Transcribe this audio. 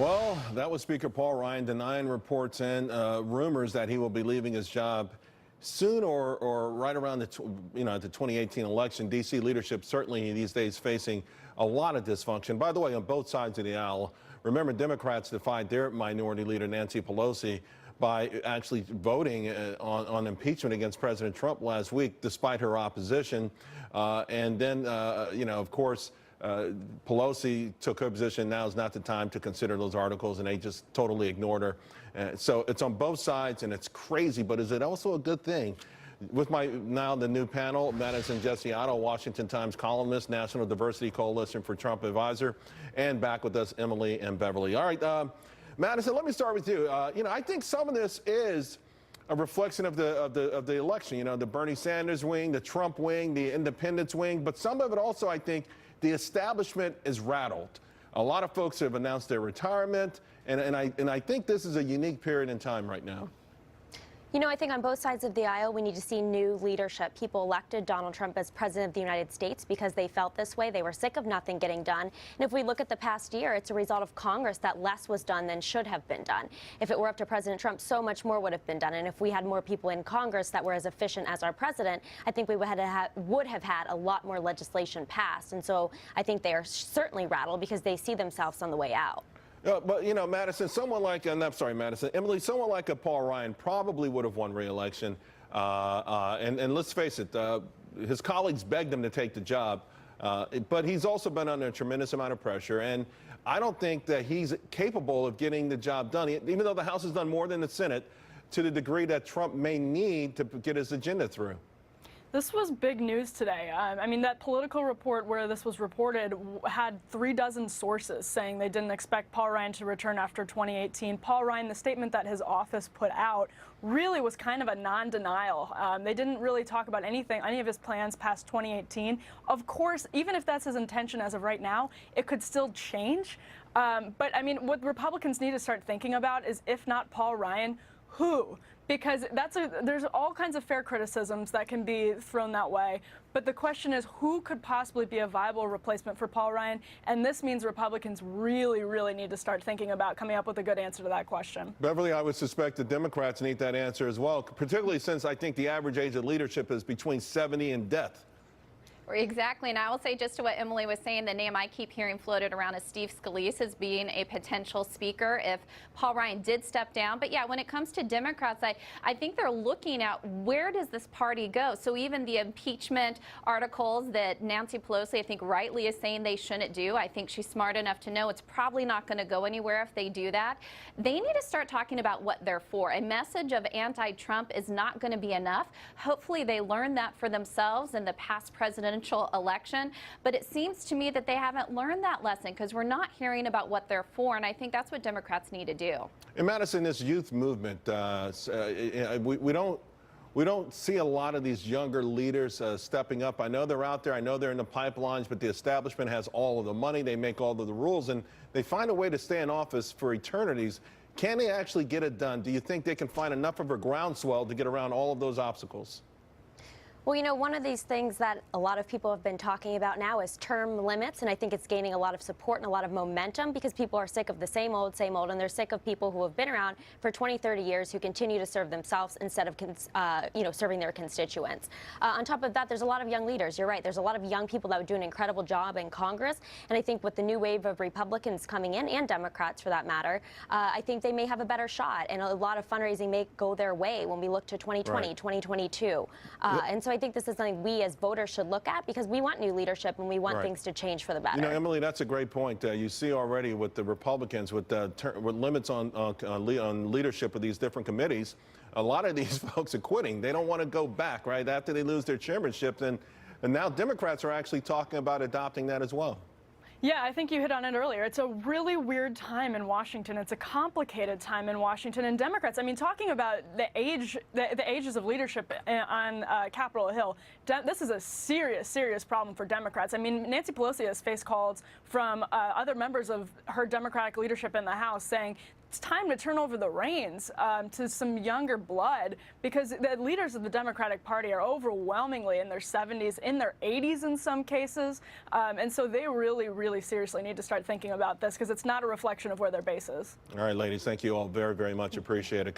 Well, that was Speaker Paul Ryan denying reports and rumors that he will be leaving his job soon or right around the 2018 election. D.C. leadership certainly these days facing a lot of dysfunction. By the way, on both sides of the aisle, remember Democrats defied their minority leader Nancy Pelosi by actually voting on impeachment against President Trump last week, despite her opposition. And then, of course, Pelosi took her position. Now is not the time to consider those articles, and they just totally ignored her. So it's on both sides, and it's crazy. But is it also a good thing? With the new panel, Madison Jesse Otto, Washington Times columnist, National Diversity Coalition for Trump advisor, and back with us, Emily and Beverly. All right, Madison, let me start with you. I think some of this is a reflection of the election. The Bernie Sanders wing, the Trump wing, the independents wing, but some of it also, I think, the establishment is rattled. A lot of folks have announced their retirement, and I think this is a unique period in time right now. I think on both sides of the aisle, we need to see new leadership. People elected Donald Trump as president of the United States because they felt this way. They were sick of nothing getting done. And if we look at the past year, it's a result of Congress that less was done than should have been done. If it were up to President Trump, so much more would have been done. And if we had more people in Congress that were as efficient as our president, I think we would have had a lot more legislation passed. And so I think they are certainly rattled because they see themselves on the way out. But, Madison, Emily, someone like a Paul Ryan probably would have won re-election. And let's face it, his colleagues begged him to take the job. But he's also been under a tremendous amount of pressure. And I don't think that he's capable of getting the job done, even though the House has done more than the Senate, to the degree that Trump may need to get his agenda through. This was big news today. I mean, that Political report where this was reported had 36 sources saying they didn't expect Paul Ryan to return after 2018. Paul Ryan, the statement that his office put out really was kind of a non-denial. They didn't really talk about any of his plans past 2018. Of course, even if that's his intention as of right now, it could still change. But I mean, what Republicans need to start thinking about is, if not Paul Ryan, who? Because there's all kinds of fair criticisms that can be thrown that way. But the question is, who could possibly be a viable replacement for Paul Ryan? And this means Republicans really, really need to start thinking about coming up with a good answer to that question. Beverly, I would suspect the Democrats need that answer as well, particularly since I think the average age of leadership is between 70 and death. Exactly, and I will say, just to what Emily was saying, the name I keep hearing floated around is Steve Scalise as being a potential speaker if Paul Ryan did step down. But yeah, when it comes to Democrats, I think they're looking at where does this party go. So even the impeachment articles that Nancy Pelosi, I think rightly, is saying they shouldn't do, I think she's smart enough to know it's probably not going to go anywhere if they do that. They need to start talking about what they're for. A message of anti-Trump is not going to be enough. Hopefully they learned that for themselves in the past presidential election, but it seems to me that they haven't learned that lesson because we're not hearing about what they're for, and I think that's what Democrats need to do. In Madison, this youth movement, we don't see a lot of these younger leaders stepping up. I know they're out there. I know they're in the pipelines, but the establishment has all of the money. They make all of the rules, and they find a way to stay in office for eternities. Can they actually get it done? Do you think they can find enough of a groundswell to get around all of those obstacles? Well, one of these things that a lot of people have been talking about now is term limits, and I think it's gaining a lot of support and a lot of momentum because people are sick of the same old, and they're sick of people who have been around for 20, 30 years who continue to serve themselves instead of, serving their constituents. On top of that, there's a lot of young leaders. You're right. There's a lot of young people that would do an incredible job in Congress, and I think with the new wave of Republicans coming in, and Democrats for that matter, I think they may have a better shot, and a lot of fundraising may go their way when we look to 2020, right. 2022. And so I think this is something we as voters should look at because we want new leadership and we want right. things to change for the better. Emily, that's a great point. You see already with the Republicans, with limits on leadership of these different committees, a lot of these folks are quitting. They don't want to go back, right, after they lose their chairmanship. And now Democrats are actually talking about adopting that as well. Yeah, I think you hit on it earlier. It's a really weird time in Washington. It's a complicated time in Washington. And Democrats, I mean, talking about the ages of leadership on Capitol Hill, this is a serious, serious problem for Democrats. I mean, Nancy Pelosi has faced calls from other members of her Democratic leadership in the House saying it's time to turn over the reins to some younger blood, because the leaders of the Democratic Party are overwhelmingly in their 70s, in their 80s in some cases, and so they really, really seriously need to start thinking about this, because it's not a reflection of where their base is. All right, ladies, thank you all very, very much. Appreciate it.